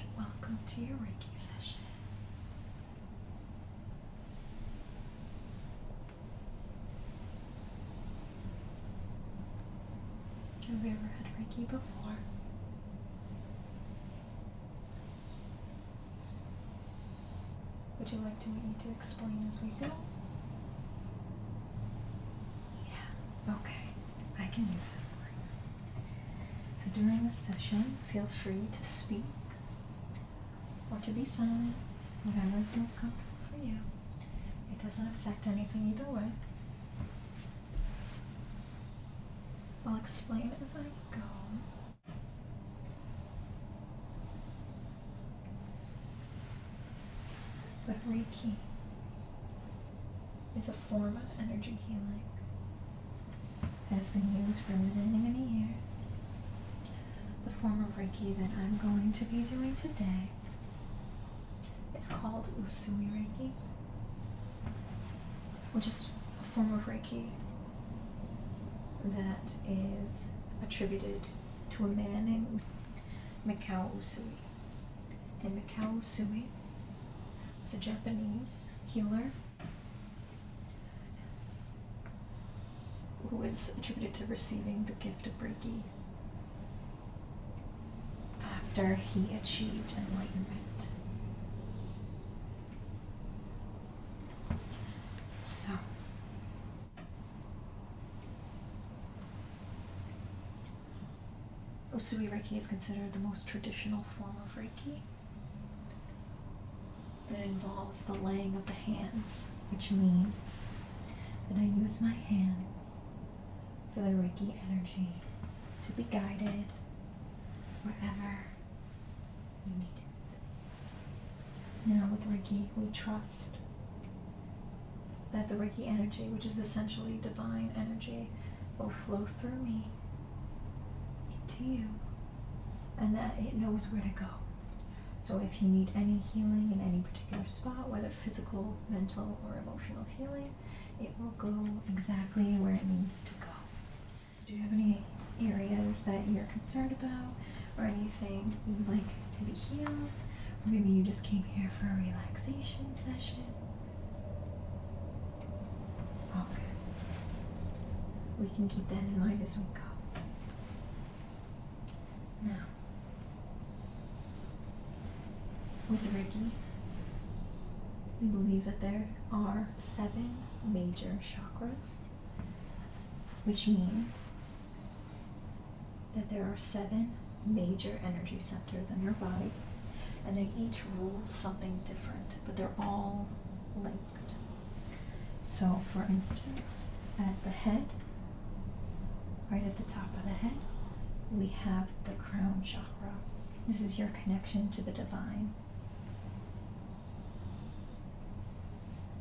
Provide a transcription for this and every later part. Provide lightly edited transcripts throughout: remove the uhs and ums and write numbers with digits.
and welcome to your Reiki session. Have you ever had Reiki before? Would you like me to explain as we go? Yeah, okay, I can do that. So during this session, feel free to speak or to be silent, whatever is most comfortable for you. It doesn't affect anything either way. I'll explain as I go. But Reiki is a form of energy healing. It has been used for many, many years. The form of Reiki that I'm going to be doing today is called Usui Reiki, which is a form of Reiki that is attributed to a man named Mikao Usui. And Mikao Usui was a Japanese healer who is attributed to receiving the gift of Reiki after he achieved enlightenment. So, Usui Reiki is considered the most traditional form of Reiki. It involves the laying of the hands, which means that I use my hands for the Reiki energy to be guided wherever you need it. Now with Reiki, we trust that the Reiki energy, which is essentially divine energy, will flow through me into you, and that it knows where to go. So if you need any healing in any particular spot, whether physical, mental, or emotional healing, it will go exactly where it needs to go. So do you have any areas that you're concerned about, or anything you'd like to be healed? Or maybe you just came here for a relaxation session? Okay. We can keep that in mind as we go. Now, with Reiki, we believe that there are 7 major chakras, which means that there are 7 major energy centers in your body, and they each rule something different, but they're all linked. So, for instance, at the head, right at the top of the head, we have the crown chakra. This is your connection to the divine,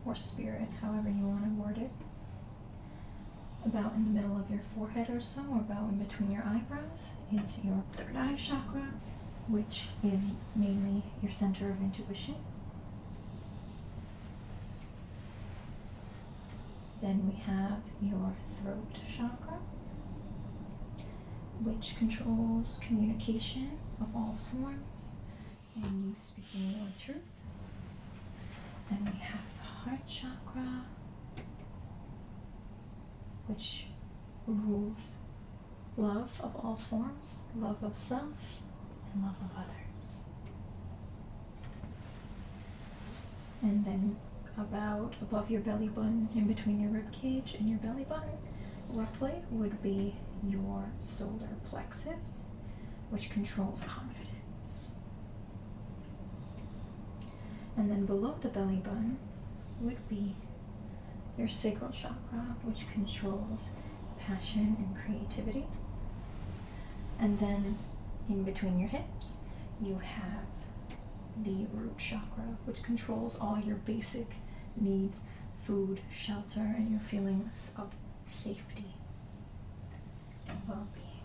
or spirit, however you want to word it. About in the middle of your forehead or so, or about in between your eyebrows, is your third eye chakra, which is mainly your center of intuition. Then we have your throat chakra, which controls communication of all forms and you speaking your truth. Then we have the heart chakra, which rules love of all forms, love of self, and love of others. And then about above your belly button, in between your rib cage and your belly button, roughly, would be your solar plexus, which controls confidence. And then below the belly button would be your sacral chakra, which controls passion and creativity. And then in between your hips, you have the root chakra, which controls all your basic needs, food, shelter, and your feelings of safety and well-being.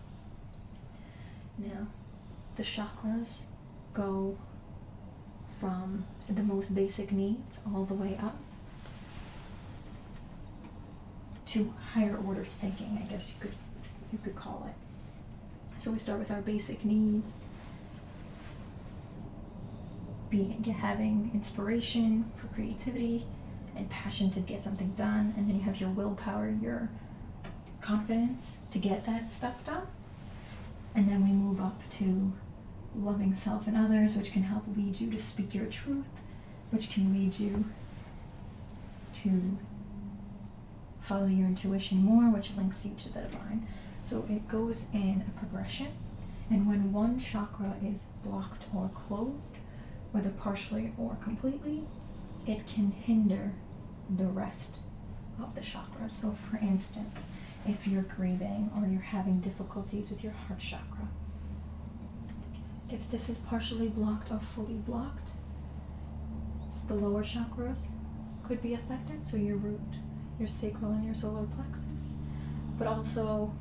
Now, the chakras go from the most basic needs all the way up to higher order thinking, I guess you could call it. So we start with our basic needs, having inspiration for creativity and passion to get something done, and then you have your willpower, your confidence to get that stuff done. And then we move up to loving self and others, which can help lead you to speak your truth, which can lead you to follow your intuition more, which links you to the divine. So it goes in a progression, and when one chakra is blocked or closed, whether partially or completely, it can hinder the rest of the chakras. So for instance, if you're grieving or you're having difficulties with your heart chakra, if this is partially blocked or fully blocked, the lower chakras could be affected, so your root, your sacral, and your solar plexus. But also,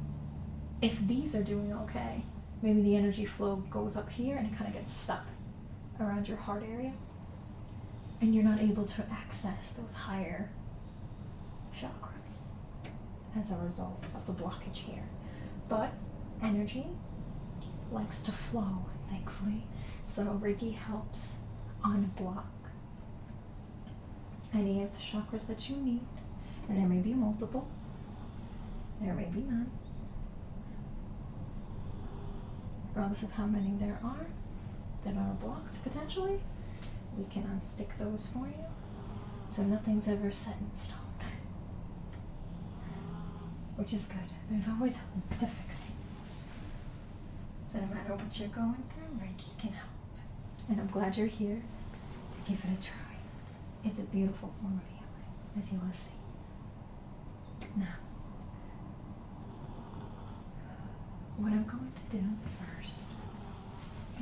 if these are doing okay, maybe the energy flow goes up here and it kind of gets stuck around your heart area, and you're not able to access those higher chakras as a result of the blockage here. But energy likes to flow, thankfully, so Reiki helps unblock any of the chakras that you need, and there may be multiple, there may be none. Regardless of how many there are that are blocked potentially, we can unstick those for you, so nothing's ever set in stone, which is good. There's always hope to fix it. So no matter what you're going through, Reiki can help. And I'm glad you're here to give it a try. It's a beautiful form of healing, as you will see. Now, what I'm going to do first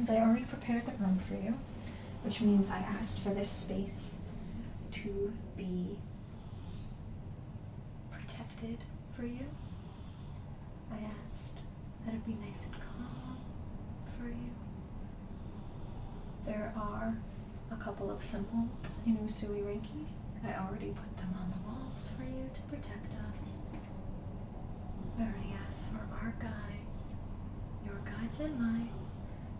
is I already prepared the room for you, which means I asked for this space to be protected for you. I asked that it be nice and calm for you. There are a couple of symbols in Usui Reiki. I already put them on the walls for you to protect us. I already asked for our guides, your guides and mine,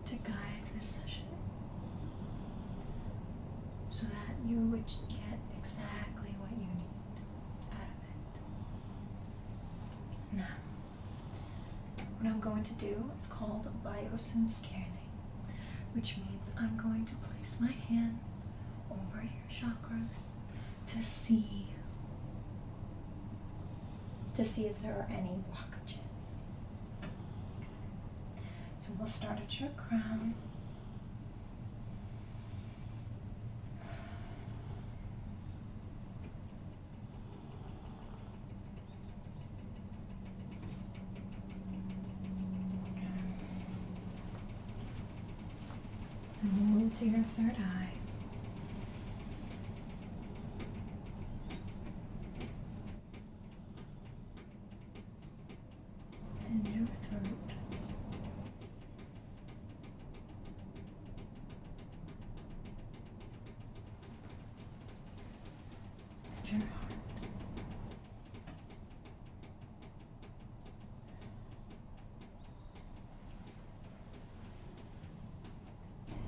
to guide this session so that you would get exactly what you need out of it. Now, what I'm going to do is called Biosen scanning, which means I'm going to place my hands over your chakras to see if there are any blockages. Okay. So we'll start at your crown. And we'll move to your third eye. And your throat. And your heart.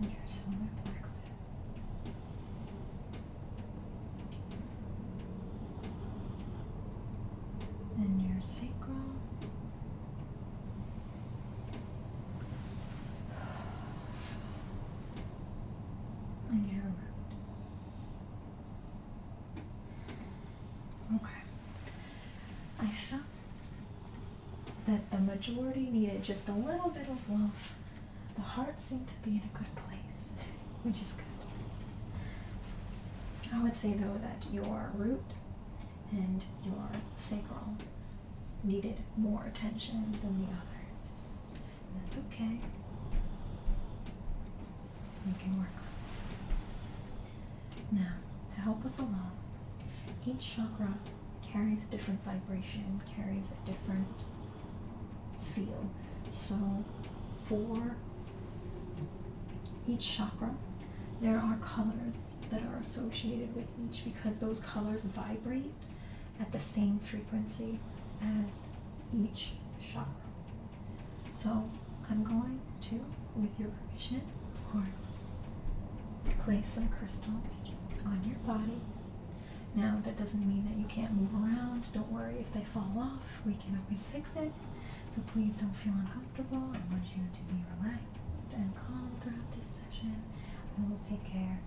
And your solar plexus. And your sacral. And your root. Okay. I felt that the majority needed just a little bit of love. The heart seemed to be in a good place, which is good. I would say though that your root and your sacral needed more attention than the others. And that's okay. We can work on this. Now, to help us along, each chakra carries a different vibration, carries a different feel. So for each chakra, there are colors that are associated with each because those colors vibrate at the same frequency as each chakra. So I'm going to, with your permission, of course, place some crystals on your body. Now, that doesn't mean that you can't move around. Don't worry if they fall off. We can always fix it. So please don't feel uncomfortable. I want you to be relaxed and calm throughout this session. I will take care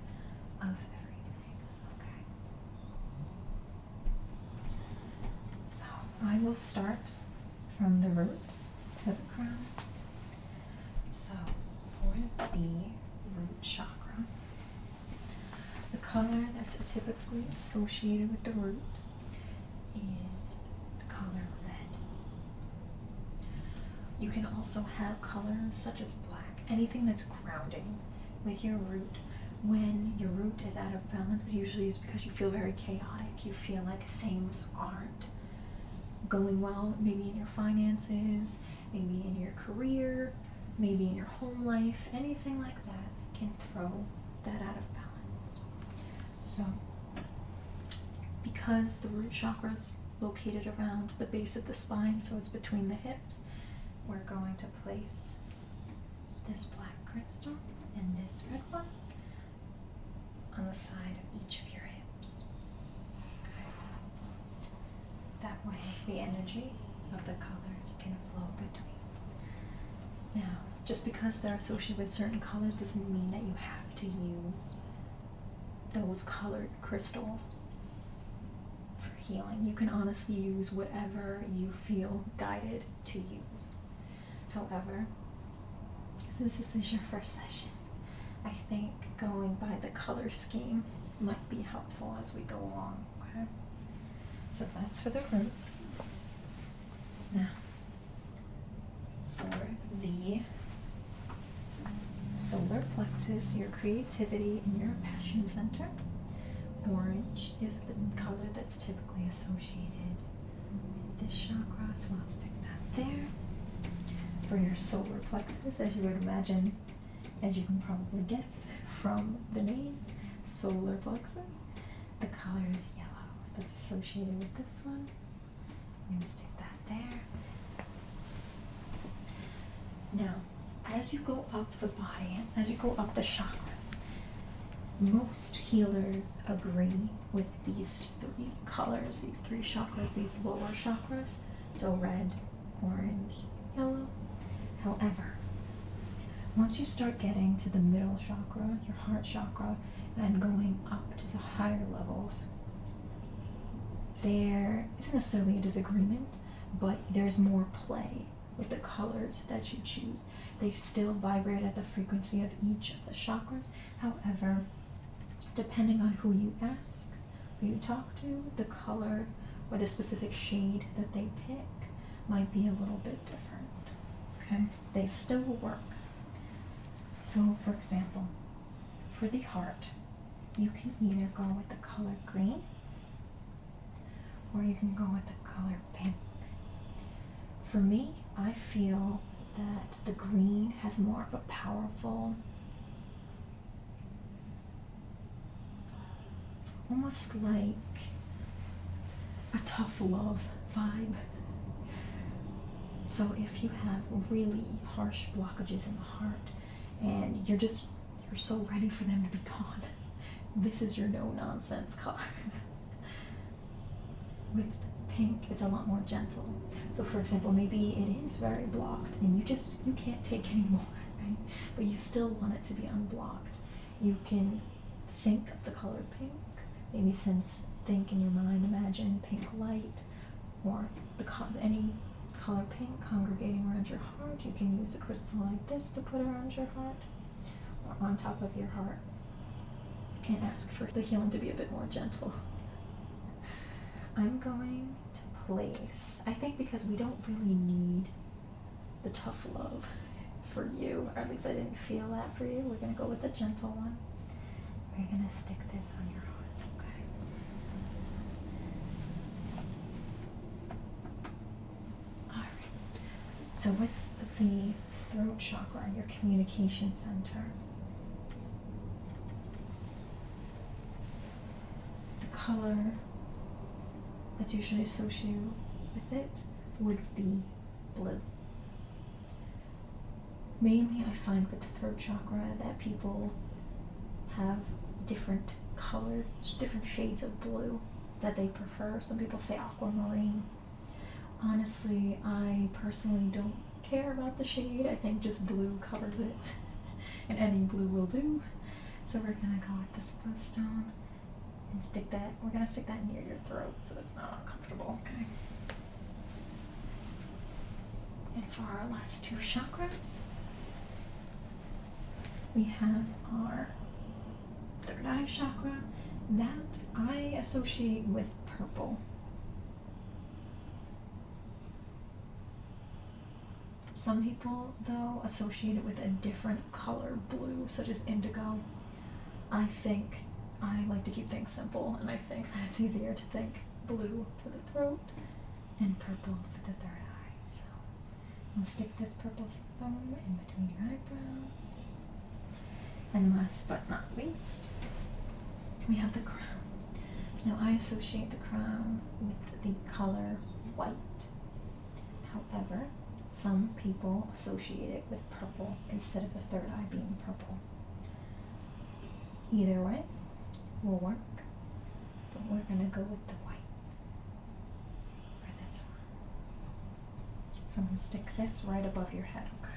of everything. Okay. So I will start from the root to the crown. So for the root chakra, the color that's typically associated with the root is the color red. You can also have colors such as black, anything that's grounding with your root. When your root is out of balance, usually it's because you feel very chaotic. You feel like things aren't going well, maybe in your finances, maybe in your career, maybe in your home life. Anything like that can throw that out of balance. So, because the root chakra is located around the base of the spine, so it's between the hips, we're going to place this black crystal and this red one on the side of each of your hips. Okay. That way the energy of the colors can flow between. Now, just because they're associated with certain colors doesn't mean that you have to use those colored crystals for healing. You can honestly use whatever you feel guided to use. However, since this is your first session, I think going by the color scheme might be helpful as we go along, okay? So that's for the root. Now, for the solar plexus, your creativity and your passion center, orange is the color that's typically associated with this chakra, so I'll stick that there. For your solar plexus, as you would imagine, as you can probably guess from the name, solar plexus, the color is yellow. That's associated with this one. I'm going to stick that there. Now, as you go up the body, as you go up the chakras, most healers agree with these three colors, these three chakras, these lower chakras, so red, orange, yellow. However, once you start getting to the middle chakra, your heart chakra, and going up to the higher levels, there isn't necessarily a disagreement, but there's more play with the colors that you choose. They still vibrate at the frequency of each of the chakras. However, depending on who you ask, who you talk to, the color or the specific shade that they pick might be a little bit different. Okay? They still work. So, for example, for the heart, you can either go with the color green or you can go with the color pink. For me, I feel that the green has more of a powerful, almost like a tough love vibe. So if you have really harsh blockages in the heart and you're so ready for them to be gone, this is your no-nonsense color. With pink, it's a lot more gentle. So for example, maybe it is very blocked and you can't take anymore, right? But you still want it to be unblocked. You can think of the color pink, maybe think in your mind, imagine pink light, or any color pink congregating around your heart. You can use a crystal like this to put around your heart or on top of your heart and ask for the healing to be a bit more gentle. I'm going to place, I think because we don't really need the tough love for you, or at least I didn't feel that for you, we're going to go with the gentle one. We're going to stick this on your heart, okay? Alright, so with the throat chakra, your communication center, the color that's usually associated with it would be blue. Mainly I find with the throat chakra that people have different colors, different shades of blue that they prefer. Some people say aquamarine. Honestly, I personally don't care about the shade. I think just blue covers it, and any blue will do. So we're gonna go with this blue stone and stick that. We're gonna stick that near your throat so it's not uncomfortable. Okay. And for our last two chakras, we have our third eye chakra that I associate with purple. Some people, though, associate it with a different color blue, such as indigo. I like to keep things simple, and I think that it's easier to think blue for the throat and purple for the third eye. So I'll stick this purple stone in between your eyebrows. And last but not least, we have the crown. Now I associate the crown with the color white. However, some people associate it with purple instead of the third eye being purple. Either way will work, but we're gonna go with the white for this one. So I'm gonna stick this right above your head, okay?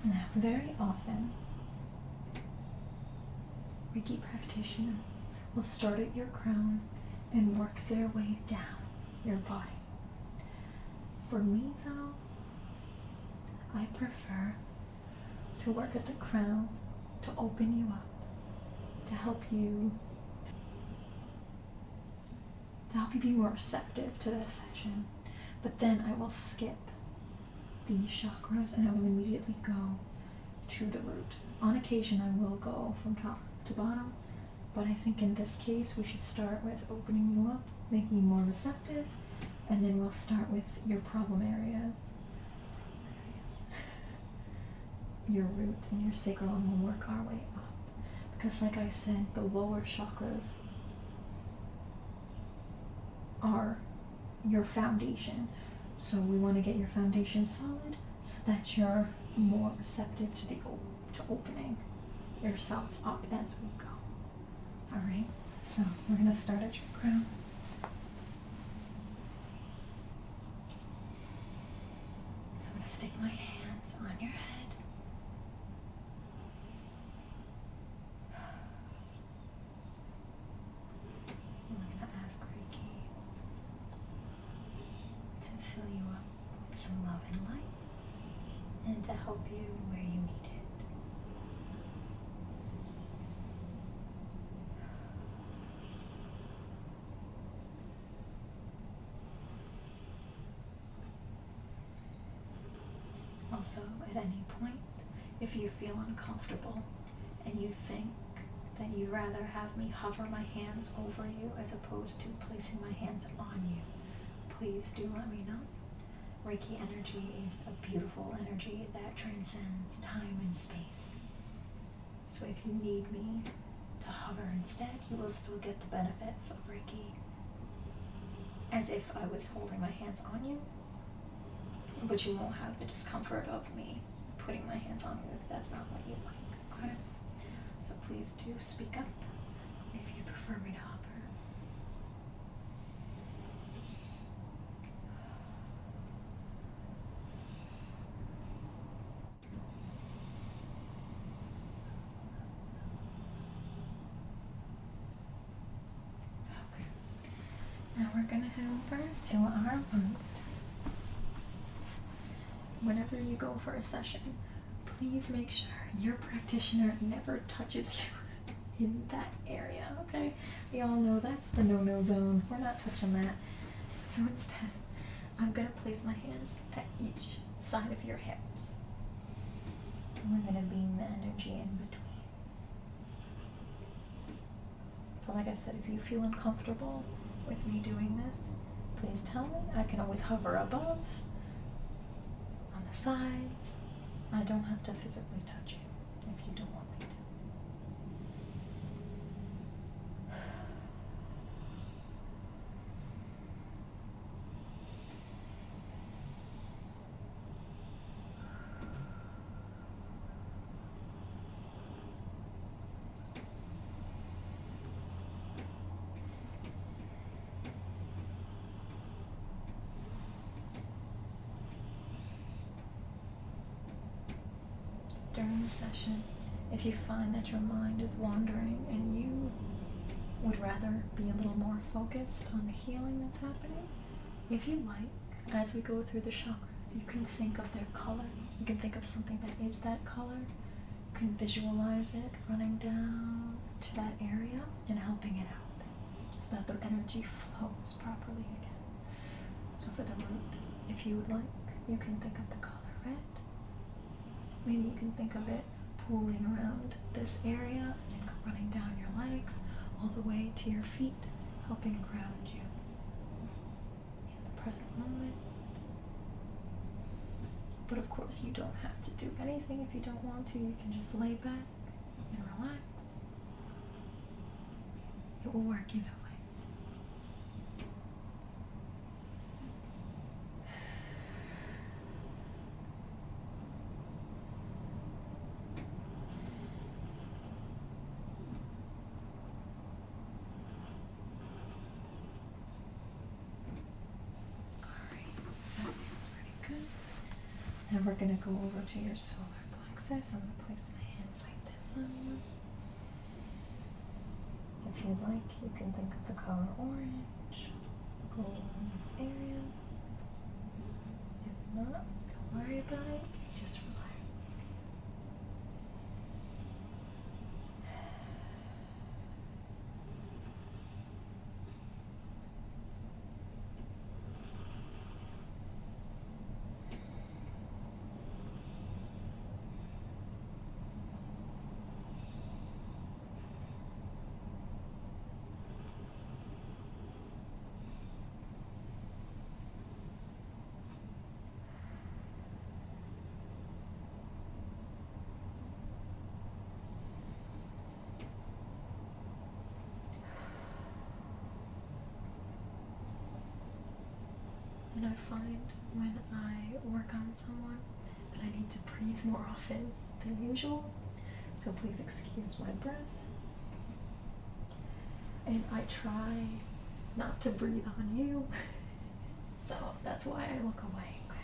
Now, very often, Reiki practitioners will start at your crown and work their way down your body. For me, though, I prefer to work at the crown to open you up, to help you be more receptive to this session. But then I will skip these chakras and I will immediately go to the root. On occasion I will go from top to bottom, but I think in this case we should start with opening you up, making you more receptive, and then we'll start with your problem areas. Your root and your sacral, and we'll work our way up. Because like I said, the lower chakras are your foundation. So we want to get your foundation solid so that you're more receptive to to opening yourself up as we go. Alright, so we're going to start at your crown. So I'm going to stick my hands on your head. I'm going to ask Reiki to fill you up with some love and light and to help you where you need it. Also, at any point, if you feel uncomfortable and you think that you'd rather have me hover my hands over you as opposed to placing my hands on you, please do let me know. Reiki energy is a beautiful energy that transcends time and space. So if you need me to hover instead, you will still get the benefits of Reiki as if I was holding my hands on you, but you won't have the discomfort of me putting my hands on you if that's not what you like, okay? So please do speak up if you prefer me to hover. Okay. Now we're gonna head over to our root. Whenever you go for a session, please make sure your practitioner never touches you in that area, okay? We all know that's the no-no zone. We're not touching that. So instead, I'm going to place my hands at each side of your hips. And we're going to beam the energy in between. But like I said, if you feel uncomfortable with me doing this, please tell me. I can always hover above, on the sides. I don't have to physically touch you if you don't want me to. during the session, if you find that your mind is wandering and you would rather be a little more focused on the healing that's happening, if you like, as we go through the chakras, you can think of their color. You can think of something that is that color. You can visualize it running down to that area and helping it out so that the energy flows properly again. So for the root, if you would like, you can think of the color red. Maybe you can think of it pooling around this area and running down your legs all the way to your feet, helping ground you in the present moment. But of course, you don't have to do anything if you don't want to. You can just lay back and relax. It will work either way. And we're going to go over to your solar plexus. I'm going to place my hands like this on you. If you'd like, you can think of the color orange, go in this area. If not, don't worry about it, just relax. And I find when I work on someone that I need to breathe more often than usual, so please excuse my breath. And I try not to breathe on you, so that's why I look away, okay?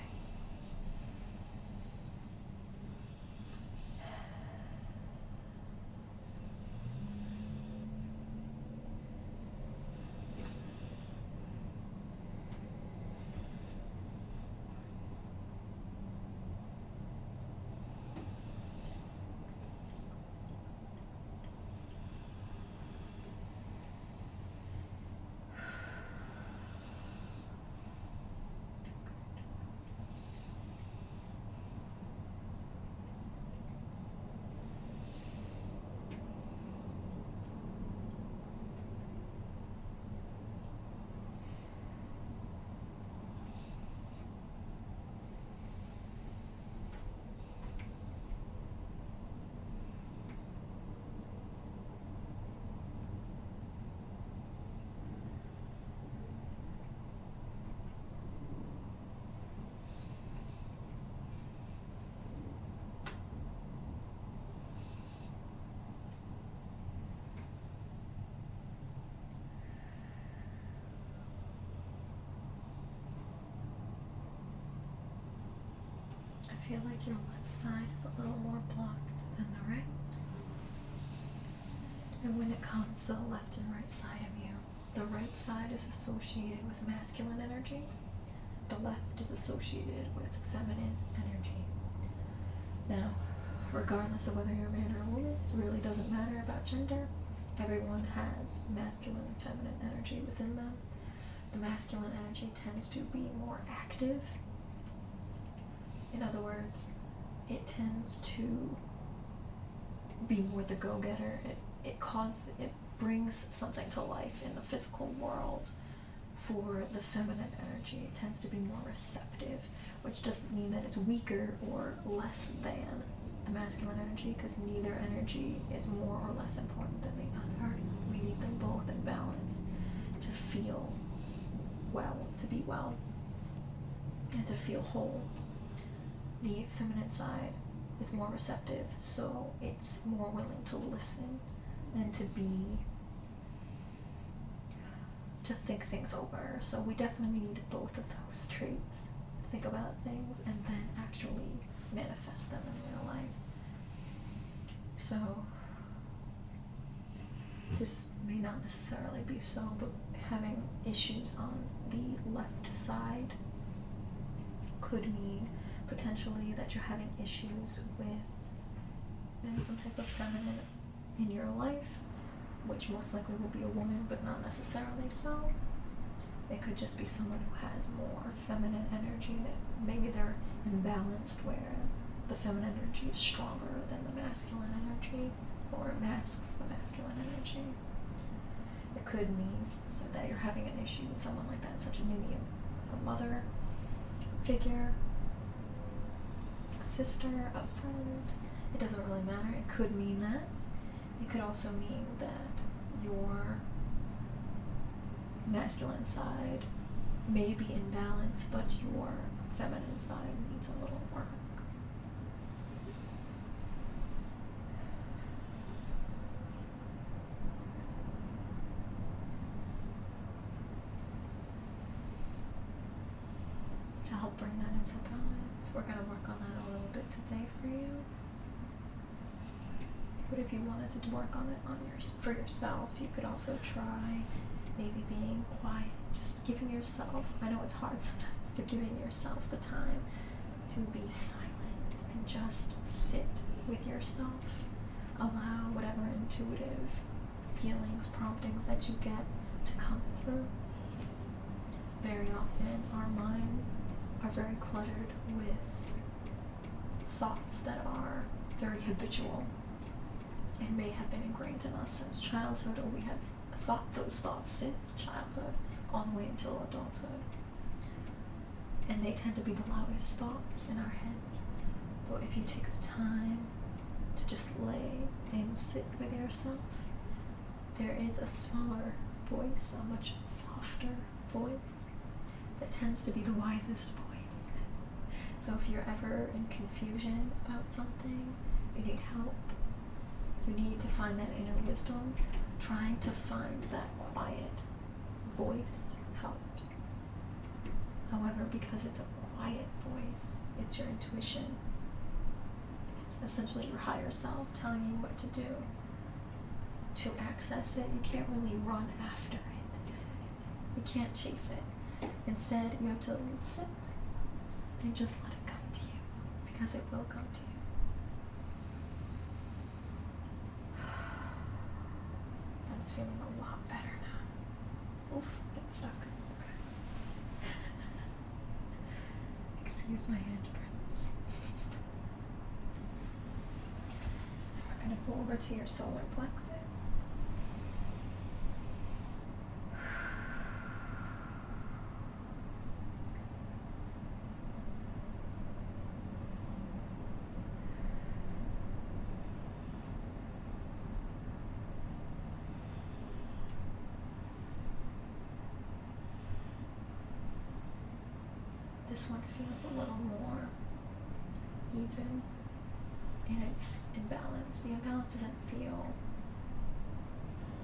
I feel like your left side is a little more blocked than the right. And when it comes to the left and right side of you, the right side is associated with masculine energy. The left is associated with feminine energy. Now, regardless of whether you're a man or a woman, it really doesn't matter about gender. Everyone has masculine and feminine energy within them. The masculine energy tends to be more active. In other words, it tends to be more the go-getter. It brings something to life in the physical world. For the feminine energy, it tends to be more receptive, which doesn't mean that it's weaker or less than the masculine energy, because neither energy is more or less important than the other. We need them both in balance to feel well, to be well, and to feel whole. The feminine side is more receptive, so it's more willing to listen and to think things over. So we definitely need both of those traits. Think about things and then actually manifest them in real life. So this may not necessarily be so, but having issues on the left side could mean potentially that you're having issues with some type of feminine in your life, which most likely will be a woman, but not necessarily so. It could just be someone who has more feminine energy, that maybe they're imbalanced where the feminine energy is stronger than the masculine energy, or it masks the masculine energy. It could mean so that you're having an issue with someone like that, such maybe a mother figure, a sister, a friend. It doesn't really matter. It could mean that. It could also mean that your masculine side may be in balance, but your feminine side needs a little work. To help bring that into balance, we're going to work on that a little bit today for you. But if you wanted to work on it for yourself, you could also try maybe being quiet, just giving yourself, I know it's hard sometimes, but giving yourself the time to be silent and just sit with yourself. Allow whatever intuitive feelings, promptings that you get to come through. Very often our minds are very cluttered with thoughts that are very habitual and may have been ingrained in us since childhood, or we have thought those thoughts since childhood all the way until adulthood. And they tend to be the loudest thoughts in our heads. But if you take the time to just lay and sit with yourself, there is a smaller voice, a much softer voice that tends to be the wisest voice. So if you're ever in confusion about something, you need help, you need to find that inner wisdom, trying to find that quiet voice helps. However, because it's a quiet voice, it's your intuition. It's essentially your higher self telling you what to do. To access it, you can't really run after it. You can't chase it. Instead, you have to sit and just let it come to you, because it will come to you. That's feeling a lot better now. Oof, it's stuck. Okay. Excuse my handprints. Now we're going to go over to your solar plexus. This one feels a little more even in its imbalance. The imbalance doesn't feel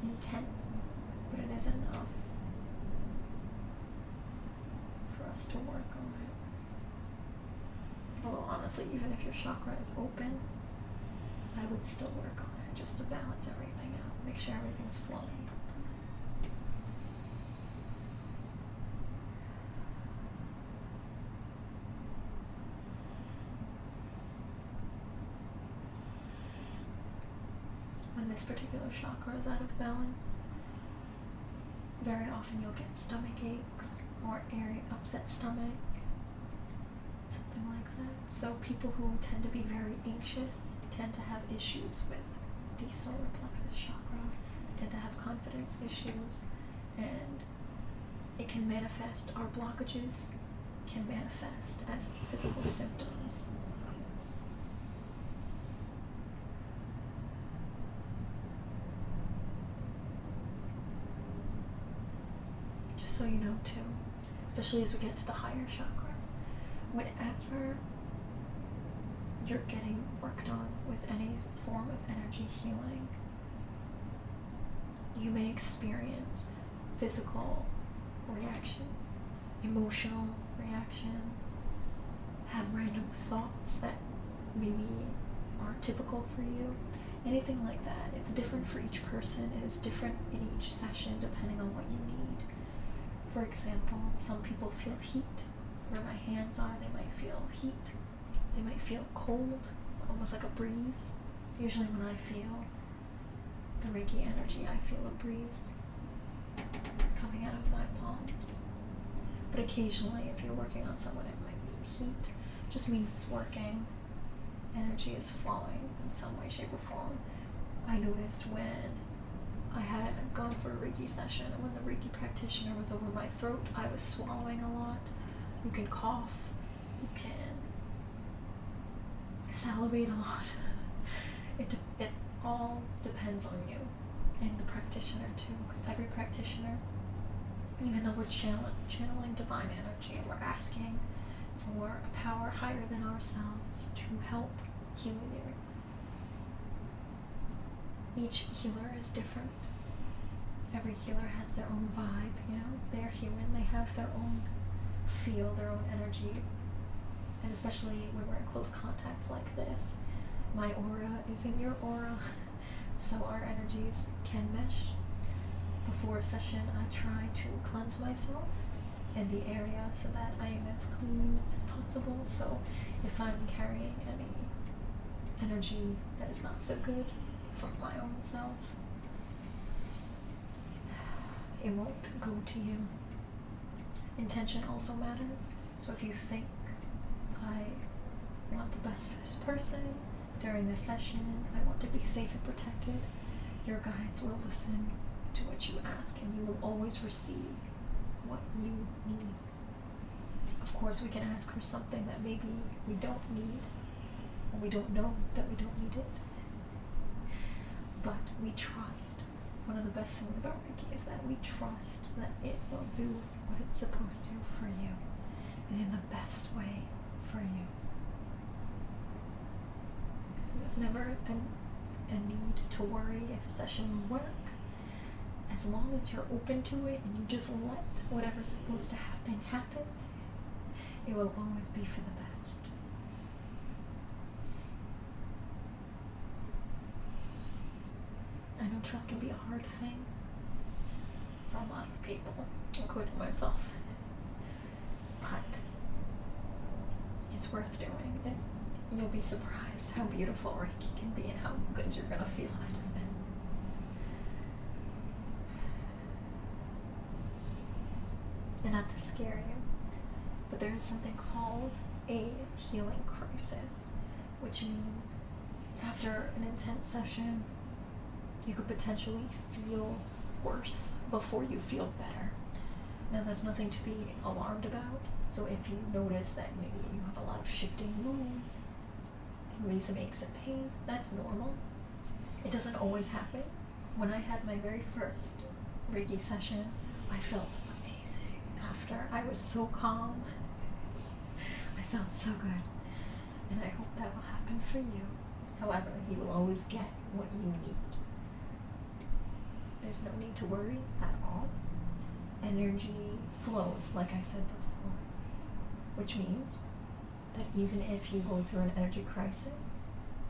intense, but it is enough for us to work on it. Although honestly, even if your chakra is open, I would still work on it just to balance everything out. Make sure everything's flowing. When this particular chakra is out of balance, very often you'll get stomach aches or upset stomach, something like that. So people who tend to be very anxious tend to have issues with the solar plexus chakra. They tend to have confidence issues, and it can manifest, our blockages can manifest as physical symptoms. So you know too, especially as we get to the higher chakras, whenever you're getting worked on with any form of energy healing, you may experience physical reactions, emotional reactions, have random thoughts that maybe aren't typical for you, anything like that. It's different for each person. It is different in each session depending on what you need. For example, some people feel heat. Where my hands are, they might feel heat. They might feel cold, almost like a breeze. Usually when I feel the Reiki energy, I feel a breeze coming out of my palms. But occasionally, if you're working on someone, it might mean heat. It just means it's working. Energy is flowing in some way, shape, or form. I noticed when I had gone for a Reiki session, and when the Reiki practitioner was over my throat, I was swallowing a lot. You can cough. You can salivate a lot. It all depends on you and the practitioner too, because every practitioner, even though we're channeling divine energy and we're asking for a power higher than ourselves to help heal you, each healer is different. Every healer has their own vibe, you know, they're human, they have their own feel, their own energy, and especially when we're in close contact like this, my aura is in your aura, so our energies can mesh. Before a session, I try to cleanse myself in the area so that I am as clean as possible. So if I'm carrying any energy that is not so good from my own self, it won't go to you. Intention also matters. So if you think, I want the best for this person during this session, I want to be safe and protected, your guides will listen to what you ask, and you will always receive what you need. Of course, we can ask for something that maybe we don't need, or we don't know that we don't need it, but we trust. One of the best things about Reiki is that we trust that it will do what it's supposed to for you, and in the best way for you. So there's never a need to worry if a session will work. As long as you're open to it and you just let whatever's supposed to happen, it will always be for the best. I know trust can be a hard thing for a lot of people, including myself, but it's worth doing. You'll be surprised how beautiful Reiki can be and how good you're going to feel after it. And not to scare you, but there is something called a healing crisis, which means after an intense session, you could potentially feel worse before you feel better. Now, that's nothing to be alarmed about. So if you notice that maybe you have a lot of shifting moods, maybe some aches and pains, that's normal. It doesn't always happen. When I had my very first Reiki session, I felt amazing. After, I was so calm. I felt so good. And I hope that will happen for you. However, you will always get what you need. There's no need to worry at all. Energy flows, like I said before, which means that even if you go through an energy crisis,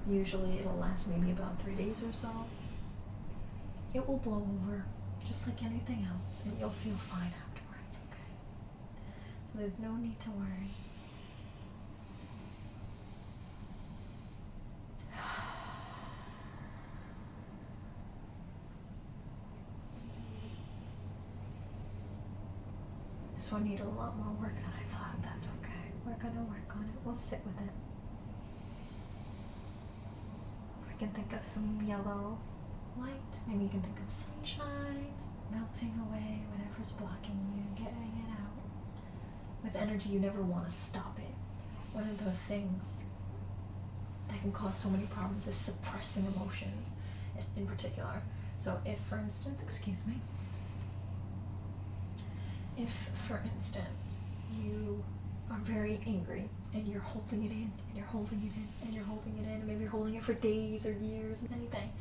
usually it'll last maybe about 3 days or so, it will blow over just like anything else, and you'll feel fine afterwards, okay? So there's no need to worry. This one needed a lot more work than I thought. That's okay. We're gonna work on it. We'll sit with it. I can think of some yellow light. Maybe you can think of sunshine melting away whatever's blocking you, getting it out. With energy, you never want to stop it. One of the things that can cause so many problems is suppressing emotions, in particular. So if, for instance, you are very angry and you're holding it in, and you're holding it in, and you're holding it in, and maybe you're holding it for days or years, anything,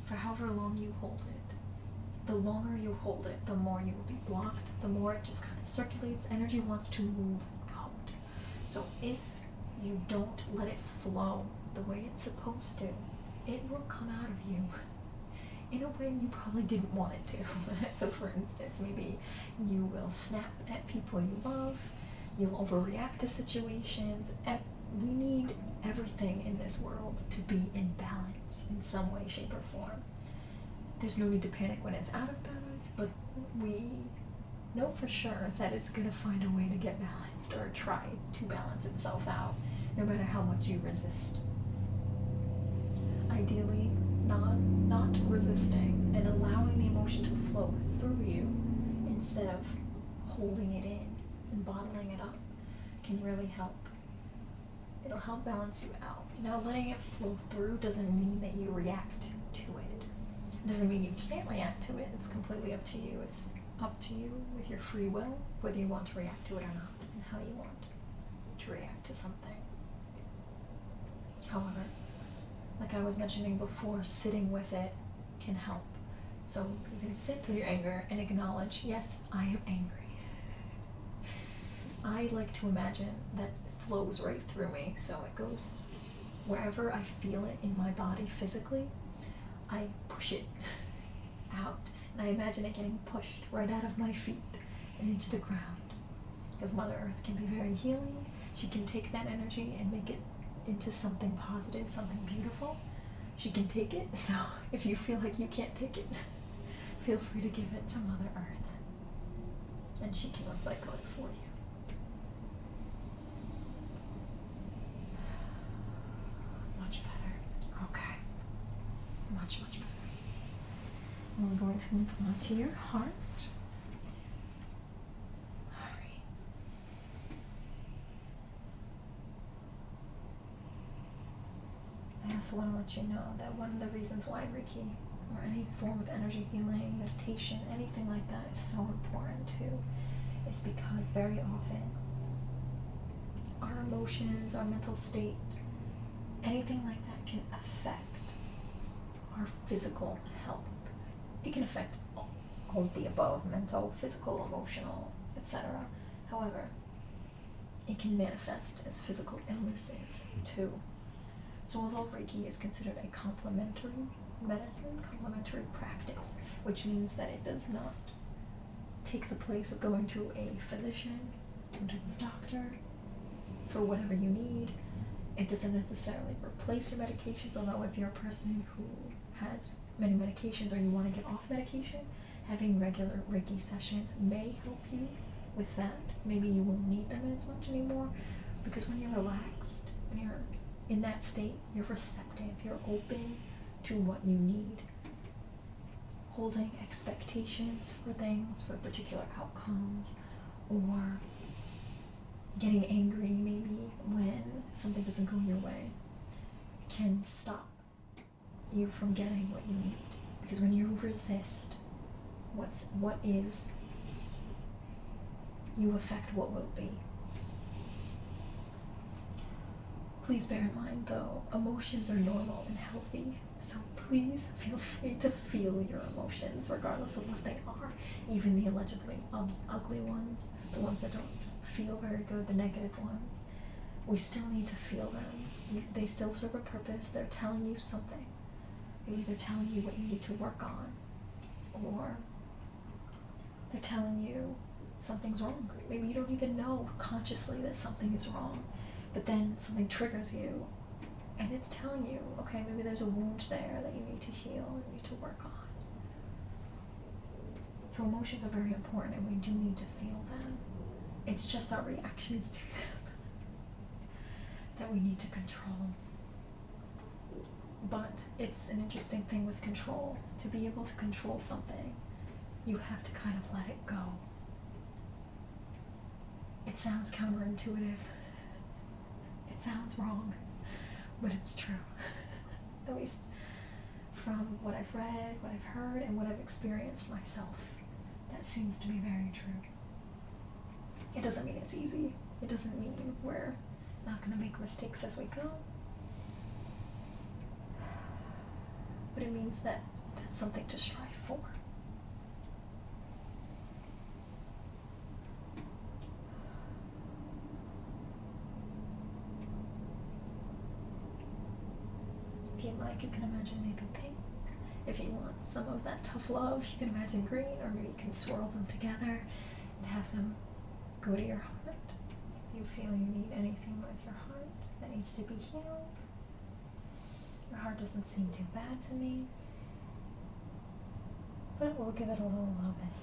for however long you hold it, the longer you hold it, the more you will be blocked, the more it just kind of circulates. Energy wants to move out. So if you don't let it flow the way it's supposed to, it will come out of you in a way you probably didn't want it to. So for instance, maybe you will snap at people you love, you'll overreact to situations, and we need everything in this world to be in balance in some way, shape, or form. There's no need to panic when it's out of balance, but we know for sure that it's going to find a way to get balanced or try to balance itself out, no matter how much you resist. Ideally, not resisting and allowing the emotion to flow through you instead of holding it in and bottling it up can really help. It'll help balance you out. Now, letting it flow through doesn't mean that you react to it. It doesn't mean you can't react to it. It's completely up to you. It's up to you with your free will whether you want to react to it or not and how you want to react to something. However, like I was mentioning before, sitting with it can help. So you can sit through your anger and acknowledge, yes, I am angry. I like to imagine that it flows right through me, so it goes wherever I feel it in my body physically, I push it out. And I imagine it getting pushed right out of my feet and into the ground. Because Mother Earth can be very healing. She can take that energy and make it into something positive, something beautiful. She can take it, so if you feel like you can't take it, feel free to give it to Mother Earth. And she can recycle it for you. Much better. Okay. Much, much better. I'm going to move on to your heart. Alright. I also want to let you know that one of the reasons why Reiki or any form of energy healing, meditation, anything like that is so important too is because very often our emotions, our mental state, anything like that can affect our physical health. It can affect all of the above, mental, physical, emotional, etc. However, it can manifest as physical illnesses too. So although Reiki is considered a complementary medicine, complementary practice, which means that it does not take the place of going to a physician, some type of doctor, for whatever you need. It doesn't necessarily replace your medications, although if you're a person who has many medications or you want to get off medication, having regular Reiki sessions may help you with that. Maybe you won't need them as much anymore, because when you're relaxed, when you're in that state, you're receptive, you're open to what you need. Holding expectations for things, for particular outcomes, or getting angry maybe when something doesn't go your way can stop you from getting what you need. Because when you resist what is, you affect what will be. Please bear in mind though, emotions are normal and healthy, so please feel free to feel your emotions regardless of what they are, even the allegedly ugly ones, the ones that don't feel very good, the negative ones. We still need to feel them. They still serve a purpose. They're telling you something. They're either telling you what you need to work on, or they're telling you something's wrong. Maybe you don't even know consciously that something is wrong, but then something triggers you, and it's telling you, okay, maybe there's a wound there that you need to heal and you need to work on. So emotions are very important, and we do need to feel them. It's just our reactions to them that we need to control. But it's an interesting thing with control. To be able to control something, you have to kind of let it go. It sounds counterintuitive. It sounds wrong, but it's true. At least from what I've read, what I've heard, and what I've experienced myself, that seems to be very true. It doesn't mean it's easy. It doesn't mean we're not going to make mistakes as we go. But it means that that's something to strive for. Feeling like, you can imagine maybe pink. If you want some of that tough love, you can imagine green, or maybe you can swirl them together and have them go to your heart. If you feel you need anything with your heart that needs to be healed, your heart doesn't seem too bad to me, but we'll give it a little love anyway.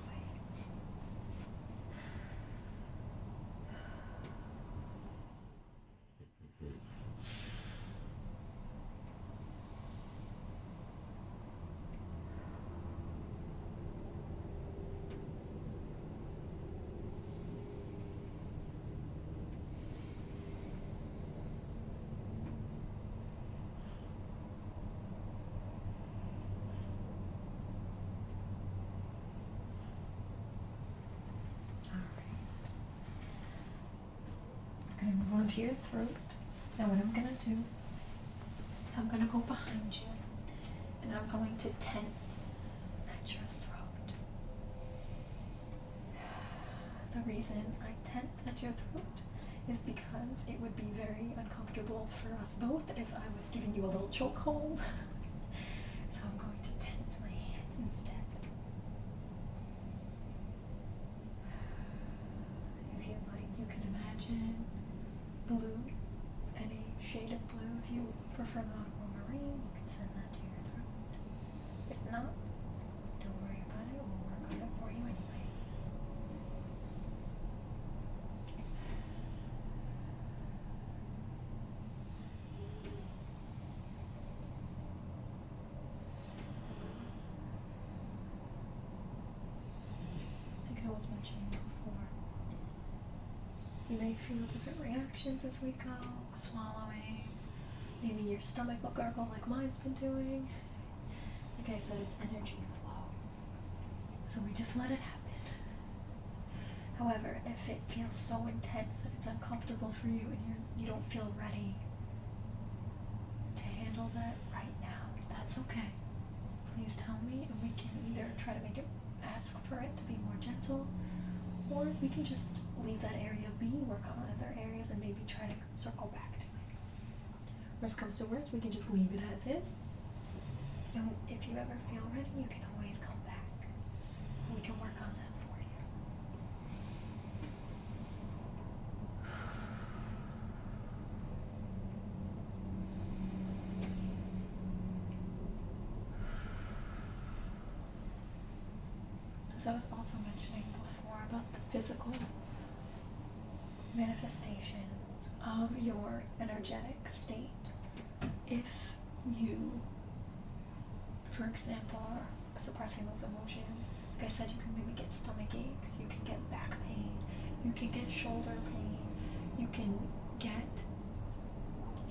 I'm going to move on to your throat. Now what I'm going to do is I'm going to go behind you and I'm going to tent at your throat. The reason I tent at your throat is because it would be very uncomfortable for us both if I was giving you a little chokehold. So I'm going to tent my hands instead. If you'd like, you can imagine blue, any shade of blue. If you prefer the aquamarine, you can send that to your throat. If not, don't worry about it. We'll work on it for you anyway. I think I was mentioning before, you may feel different reactions as we go, swallowing. Maybe your stomach will gurgle like mine's been doing. Like I said, it's energy flow. So we just let it happen. However, if it feels so intense that it's uncomfortable for you and you don't feel ready to handle that right now, that's okay. Please tell me, and we can either try to make it, ask for it to be more gentle, or we can just leave that area be, work on other areas, and maybe try to circle back to it. Worst comes to worst, we can just leave it as is. And if you ever feel ready, you can always come back. We can work on that for you. As I was also mentioning before about the physical manifestations of your energetic state, if you, for example, are suppressing those emotions, like I said, you can maybe get stomach aches, you can get back pain, you can get shoulder pain, you can get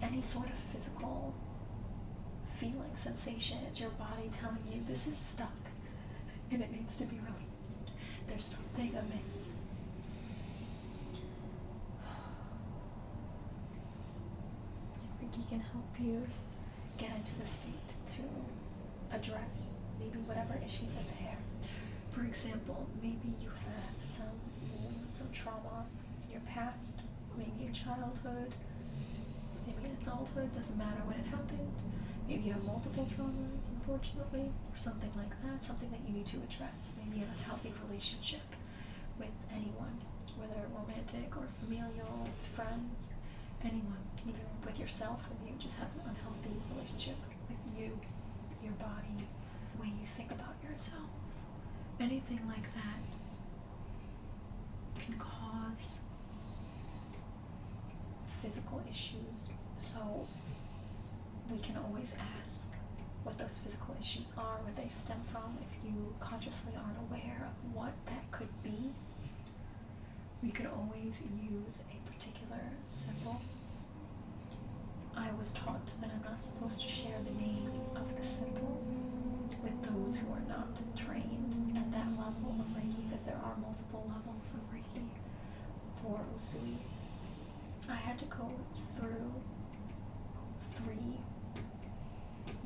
any sort of physical feeling, sensation. It's your body telling you this is stuck and it needs to be released. There's something amiss. Reiki can help you get into the state to address maybe whatever issues are there. For example, maybe you have some trauma in your past, maybe in childhood, maybe in adulthood, doesn't matter when it happened. Maybe you have multiple traumas, unfortunately, or something like that, something that you need to address. Maybe an unhealthy relationship with anyone, whether romantic or familial, with friends, anyone, even with yourself, and you just have an unhealthy relationship with you, your body, the way you think about yourself. Anything like that can cause physical issues. So we can always ask what those physical issues are, where they stem from. If you consciously aren't aware of what that could be, we could always use a particular symbol. I was taught that I'm not supposed to share the name of the symbol with those who are not trained at that level of Reiki, because there are multiple levels of Reiki for Usui. I had to go through 3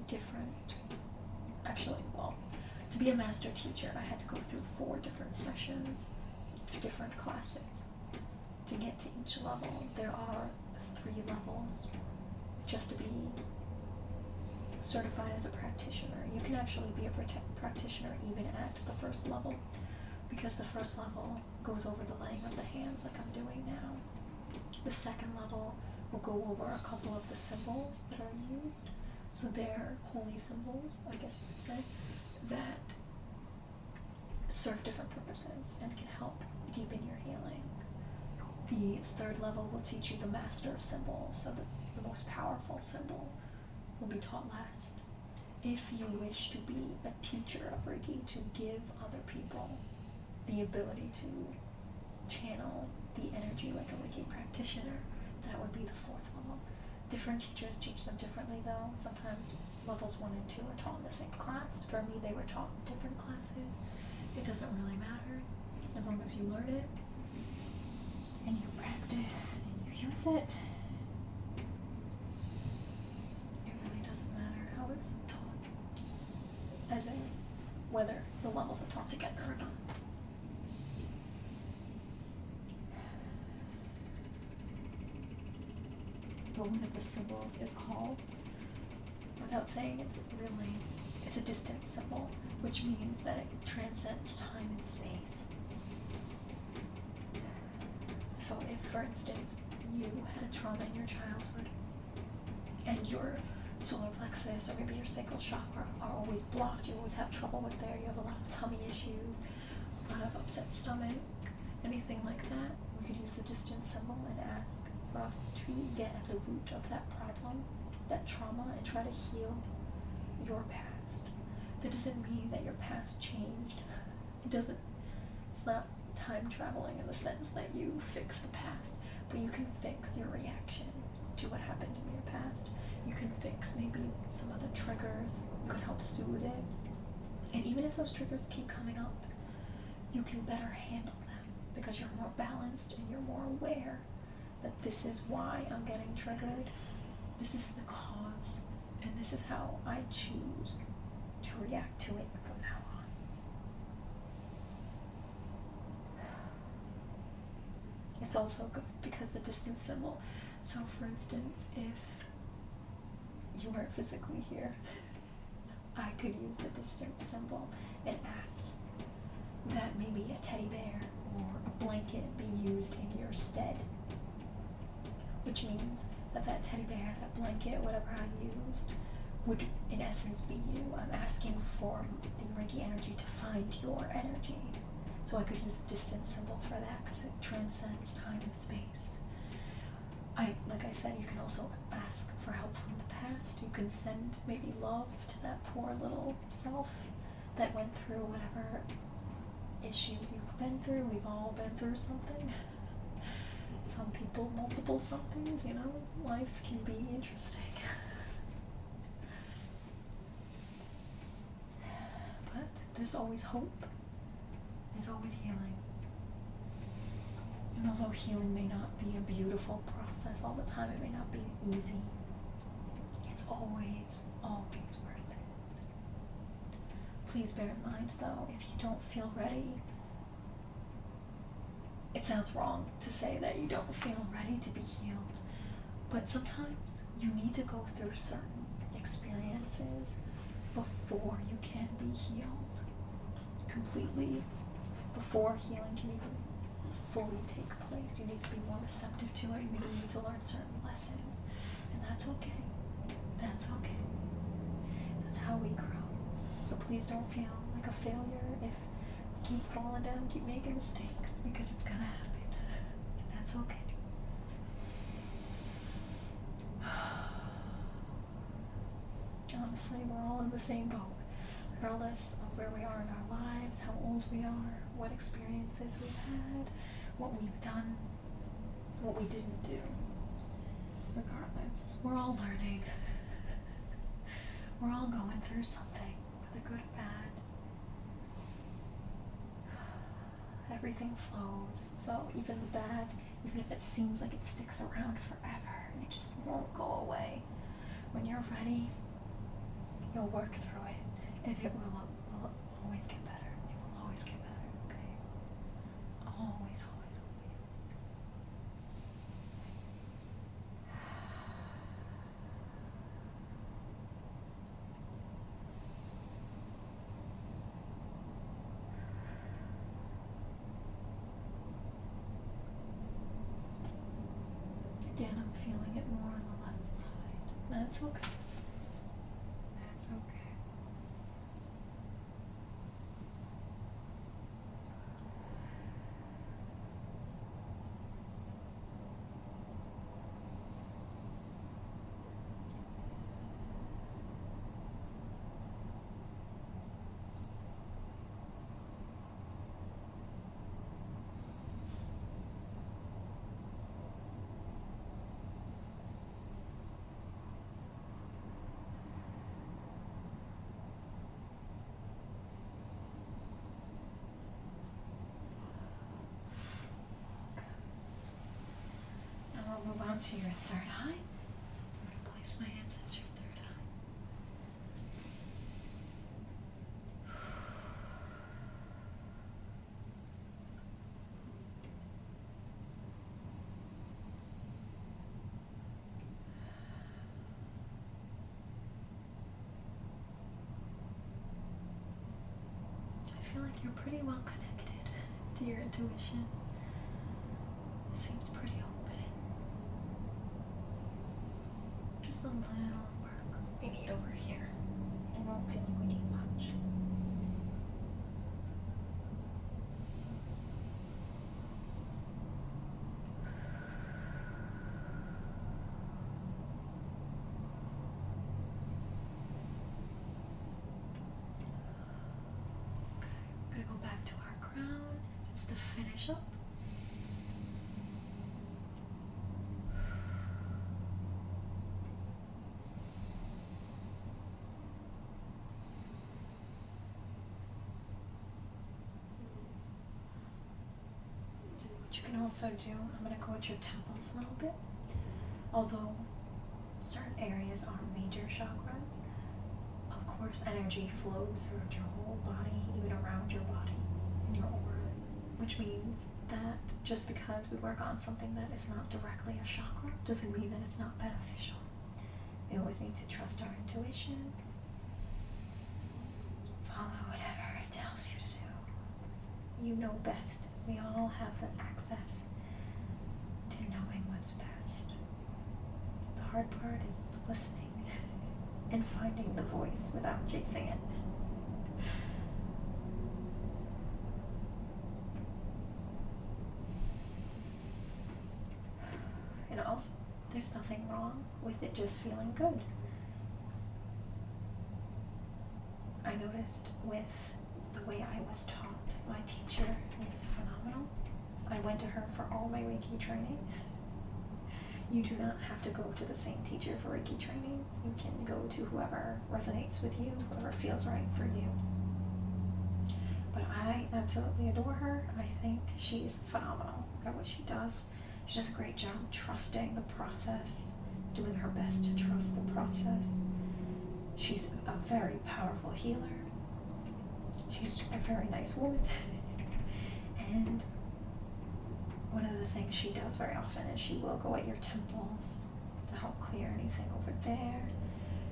different, to be a master teacher, I had to go through 4 different sessions, different classes, to get to each level. There are 3 levels. Just to be certified as a practitioner. You can actually be a practitioner even at the first level, because the first level goes over the laying of the hands like I'm doing now. The second level will go over a couple of the symbols that are used. So they're holy symbols, I guess you could say, that serve different purposes and can help deepen your healing. The third level will teach you the master symbol, so the most powerful symbol will be taught last. If you wish to be a teacher of Reiki, to give other people the ability to channel the energy like a Reiki practitioner, that would be the fourth level. Different teachers teach them differently though. Sometimes levels 1 and 2 are taught in the same class. For me, they were taught in different classes. It doesn't really matter, as long as you learn it and you practice and you use it. It really doesn't matter how it's taught, as in whether the levels are taught together or not. But one of the symbols is called, without saying it's a distance symbol, which means that it transcends time and space. So if, for instance, you had a trauma in your childhood and your solar plexus or maybe your sacral chakra are always blocked, you always have trouble with there, you have a lot of tummy issues, a lot of upset stomach, anything like that, we could use the distance symbol and ask for us to get at the root of that problem, that trauma, and try to heal your past. That doesn't mean that your past changed. It's not time traveling in the sense that you fix the past, but you can fix your reaction to what happened in your past. You can fix maybe some of the triggers. You can help soothe it. And even if those triggers keep coming up, you can better handle them because you're more balanced and you're more aware that this is why I'm getting triggered. This is the cause, and this is how I choose to react to it from now on. It's also good because the distance symbol. So for instance, if you weren't physically here, I could use the distance symbol and ask that maybe a teddy bear or a blanket be used in your stead. Which means that teddy bear, that blanket, whatever I used, would in essence be you. I'm asking for the Reiki energy to find your energy. So I could use the distance symbol for that because it transcends time and space. Like I said, you can also ask for help from the past. You can send maybe love to that poor little self that went through whatever issues you've been through. We've all been through something. Some people, multiple somethings, life can be interesting. But there's always hope. There's always healing. And although healing may not be a beautiful process all the time, it may not be easy, it's always, always worth it. Please bear in mind, though, if you don't feel ready, it sounds wrong to say that you don't feel ready to be healed, but sometimes you need to go through certain experiences before you can be healed completely, before healing can even fully take place. You need to be more receptive to it. You maybe need to learn certain lessons, and that's okay. That's okay. That's how we grow. So please don't feel like a failure if keep falling down, keep making mistakes, because it's gonna happen, and that's okay. Honestly, we're all in the same boat, regardless of where we are in our lives, how old we are, what experiences we've had, what we've done, what we didn't do. Regardless, we're all learning. We're all going through something, whether good or bad. Everything flows, so even the bad, even if it seems like it sticks around forever and it just won't go away, when you're ready, you'll work through it, and it will always get better. It will always get better, okay? Always, always, always. That's okay. That's okay. Now we'll move on to your third eye. I'm going to place my hands at your third eye. I feel like you're pretty well connected to your intuition. It seems pretty open. Just a little work we need over here. I don't feel like we need much. Okay, I'm gonna go back to our crown just to finish up. What you can also do, I'm going to go at your temples a little bit. Although certain areas are major chakras, of course energy flows throughout your whole body, even around your body, in your aura. Which means that just because we work on something that is not directly a chakra, doesn't mean that it's not beneficial. We always need to trust our intuition. Follow whatever it tells you to do. You know best. We all have the access to knowing what's best. The hard part is listening and finding the voice without chasing it. And also, there's nothing wrong with it just feeling good. I noticed with the way I was taught, my teacher is phenomenal. I went to her for all my Reiki training. You do not have to go to the same teacher for Reiki training. You can go to whoever resonates with you, whoever feels right for you. But I absolutely adore her. I think she's phenomenal at what she does. She does a great job trusting the process, doing her best to trust the process. She's a very powerful healer. She's a very nice woman. And one of the things she does very often is she will go at your temples to help clear anything over there.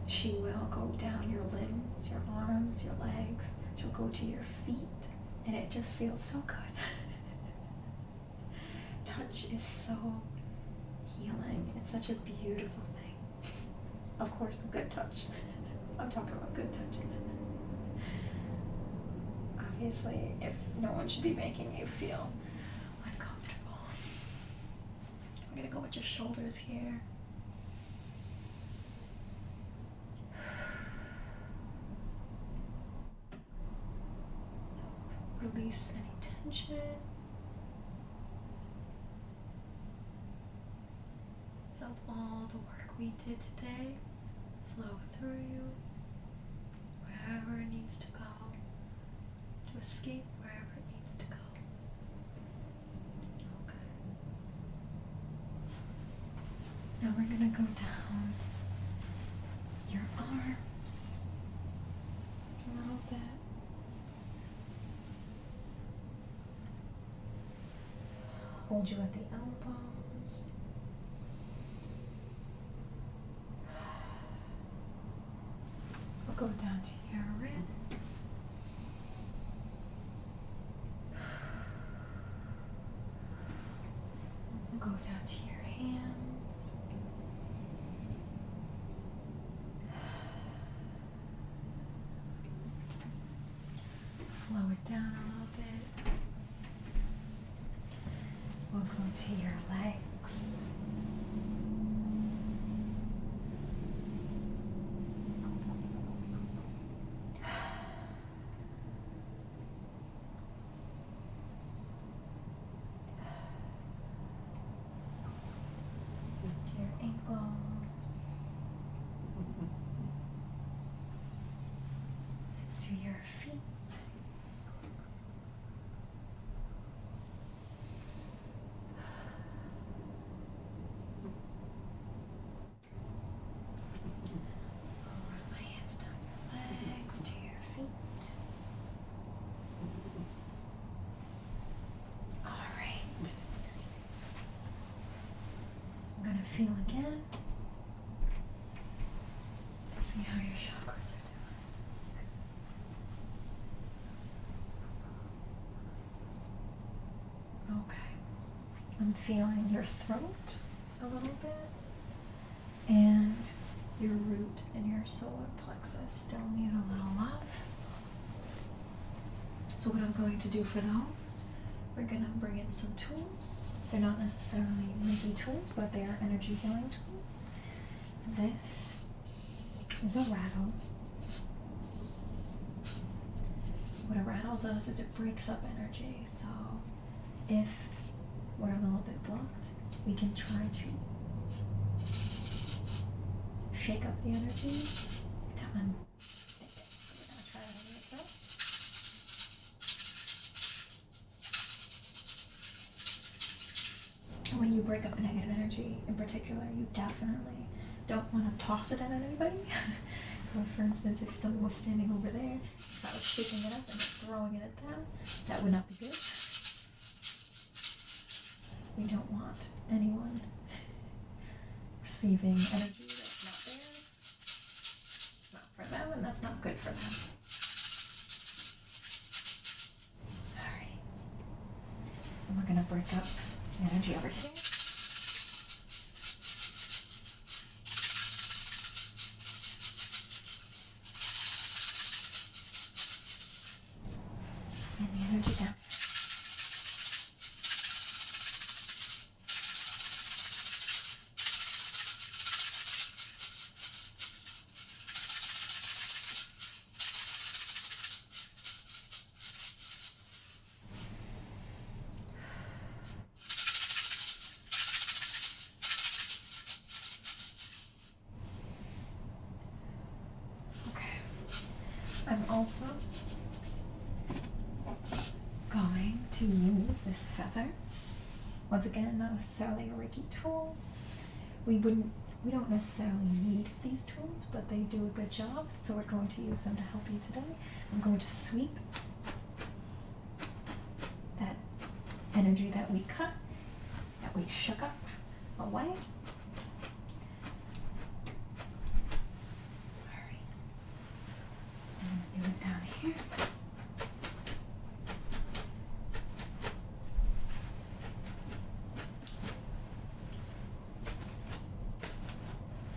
She will go down your limbs, your arms, your legs. She'll go to your feet, and it just feels so good. Touch is so healing. It's such a beautiful thing. Of course, good touch. I'm talking about good touch. Obviously, if no one should be making you feel uncomfortable. I'm gonna go with your shoulders here. Release any tension. Help all the work we did today flow through you, wherever it needs to go, to escape wherever it needs to go. Okay. Now we're gonna go down your arms a little bit. Hold you at the elbows. We'll go down to your wrists. We'll go down to your hands. slow it down a little bit. We'll go to your legs. To your ankles. To your feet. Run my hands down your legs to your feet. All right. I'm gonna feel again to see how your chakras are doing. Okay. I'm feeling your throat a little bit, and your root and your solar plexus still need a little love. So what I'm going to do for those, we're going to bring in some tools. They're not necessarily Reiki tools, but they are energy healing tools. This is a rattle. What a rattle does is it breaks up energy. So if we're a little bit blocked, we can try to shake up the energy to unstick it. So we're going to try that a little bit. And when you break up negative energy in particular, you definitely don't want to toss it at anybody. Or for instance, if someone was standing over there, if I was shaking it up and throwing it at them, that would not be good. We don't want anyone receiving energy that's not theirs. It's not for them, and that's not good for them. Alright. And we're going to break up the energy over here. And the energy down. I'm also going to use this feather. Once again, not necessarily a Reiki tool. We don't necessarily need these tools, but they do a good job, so we're going to use them to help you today. I'm going to sweep that energy that we cut, that we shook up, away. Do it down here.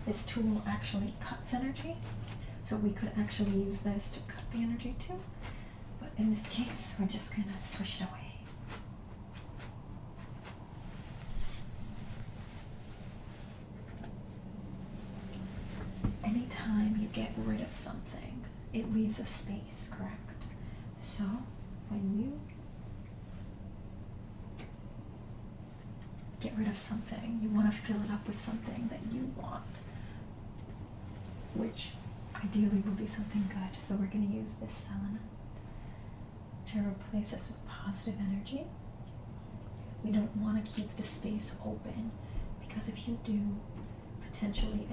This tool actually cuts energy, so we could actually use this to cut the energy too. But in this case, we're just gonna swish it away. Anytime you get rid of something, it leaves a space, correct? So when you get rid of something, you want to fill it up with something that you want, which ideally will be something good. So we're going to use this selenite to replace this with positive energy. We don't want to keep the space open, because if you do, potentially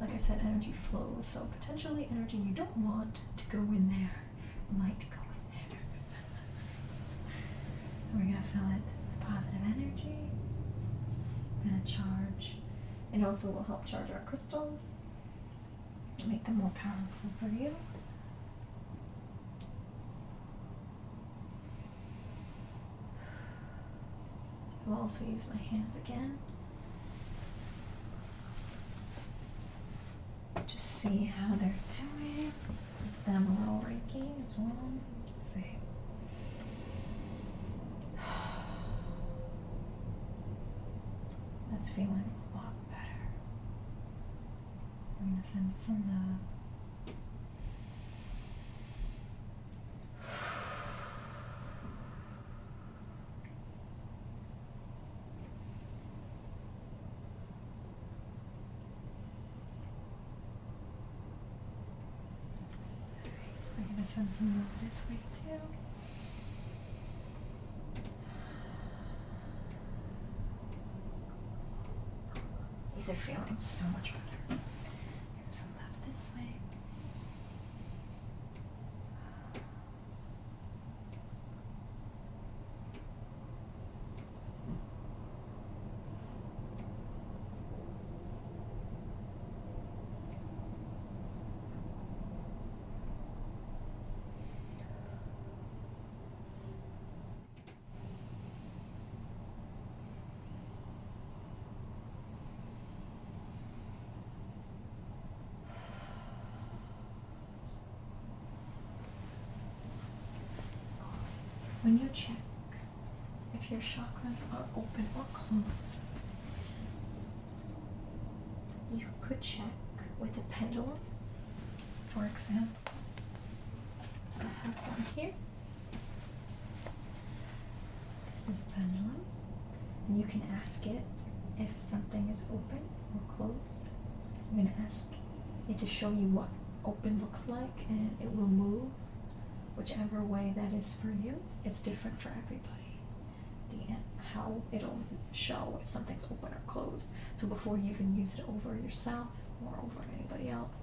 like I said, energy flows. So potentially energy you don't want to go in there might go in there. So we're gonna fill it with positive energy. We're gonna charge. It also will help charge our crystals and make them more powerful for you. I'll also use my hands again. Just see how they're doing. Give them a little Reiki as well. see. That's feeling a lot better. I'm gonna send some love. I'm gonna send some love this way too. These are feeling so much better. And some left this way. When you check if your chakras are open or closed, you could check with a pendulum. For example, I have one here. This is a pendulum, and you can ask it if something is open or closed. I'm going to ask it to show you what open looks like, and it will move whichever way that is for you. It's different for everybody. How it'll show if something's open or closed. So before you even use it over yourself or over anybody else,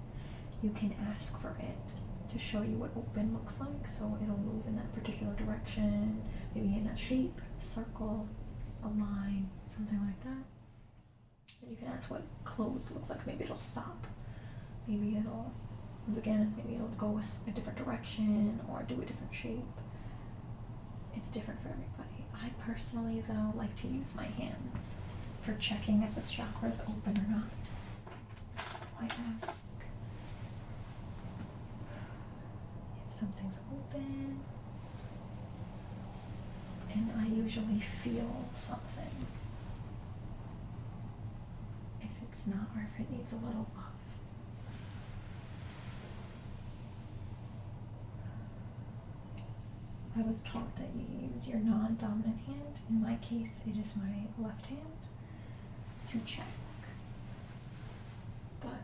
you can ask for it to show you what open looks like. So it'll move in that particular direction, maybe in a shape, a circle, a line, something like that. And you can ask what closed looks like. Maybe it'll stop. Maybe it'll go a different direction or do a different shape. It's different for everybody. I personally, though, like to use my hands for checking if this chakra is open or not. I ask if something's open, and I usually feel something. If it's not, or if it needs a little love. I was taught that you use your non-dominant hand. In my case, it is my left hand to check. But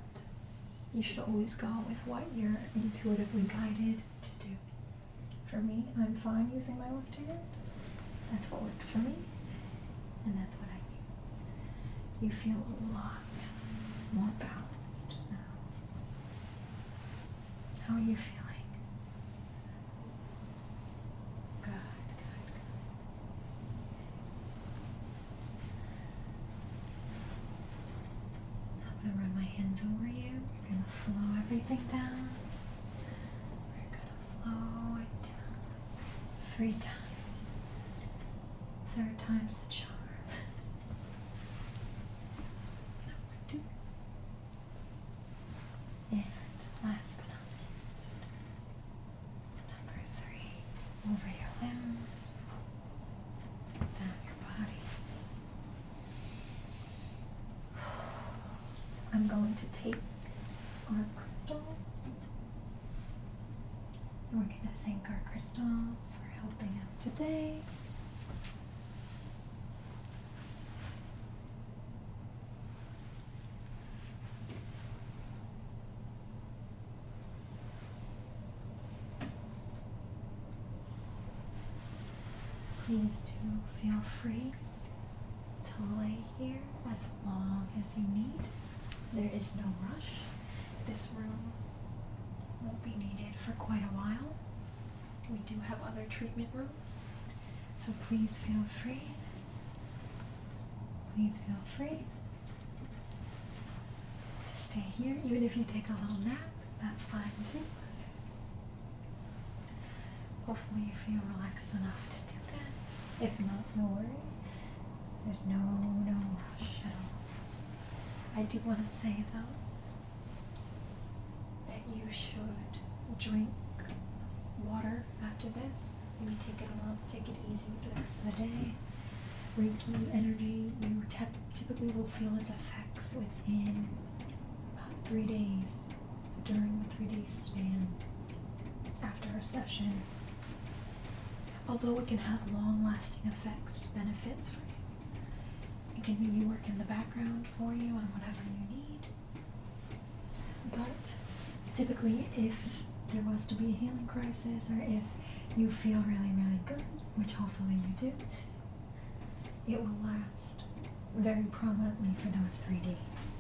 you should always go with what you're intuitively guided to do. For me, I'm fine using my left hand. That's what works for me, and that's what I use. You feel a lot more balanced now. How are you feeling? Over you. You're going to flow everything down. We're going to flow it down 3 times. 3rd time's the charm. Number 2. And last but not least, number 3. Over your limbs, down your body. I'm going to take our crystals, and we're going to thank our crystals for helping out today. Please do feel free to lay here as long as you need. There is no rush. This room won't be needed for quite a while. We do have other treatment rooms, so please feel free. Please feel free to stay here. Even if you take a little nap, that's fine too. Hopefully you feel relaxed enough to do that. If not, no worries. There's no rush at all. I do want to say, though, that you should drink water after this. Maybe take it easy for the rest of the day. Reiki energy, you typically will feel its effects within about 3 days. So during the 3-day span after a session. Although it can have long-lasting effects, benefits for you. It can maybe work in the background for you on whatever you need. But typically, if there was to be a healing crisis, or if you feel really, really good, which hopefully you do, it will last very prominently for those 3 days.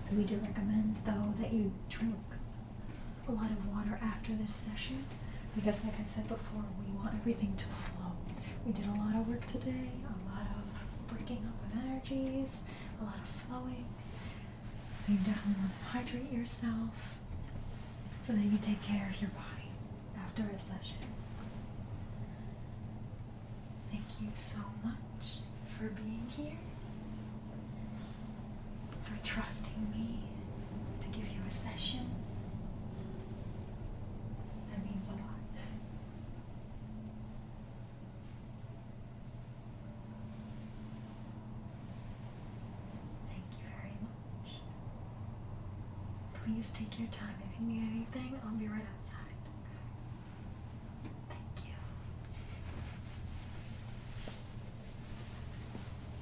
So we do recommend, though, that you drink a lot of water after this session, because like I said before, we want everything to flow. We did a lot of work today, a lot of breaking up of energies, a lot of flowing. So you definitely want to hydrate yourself so that you take care of your body after a session. Thank you so much for being here, for trusting me to give you a session. That means a lot. Thank you very much. Please take your time. If you need anything, I'll be right outside.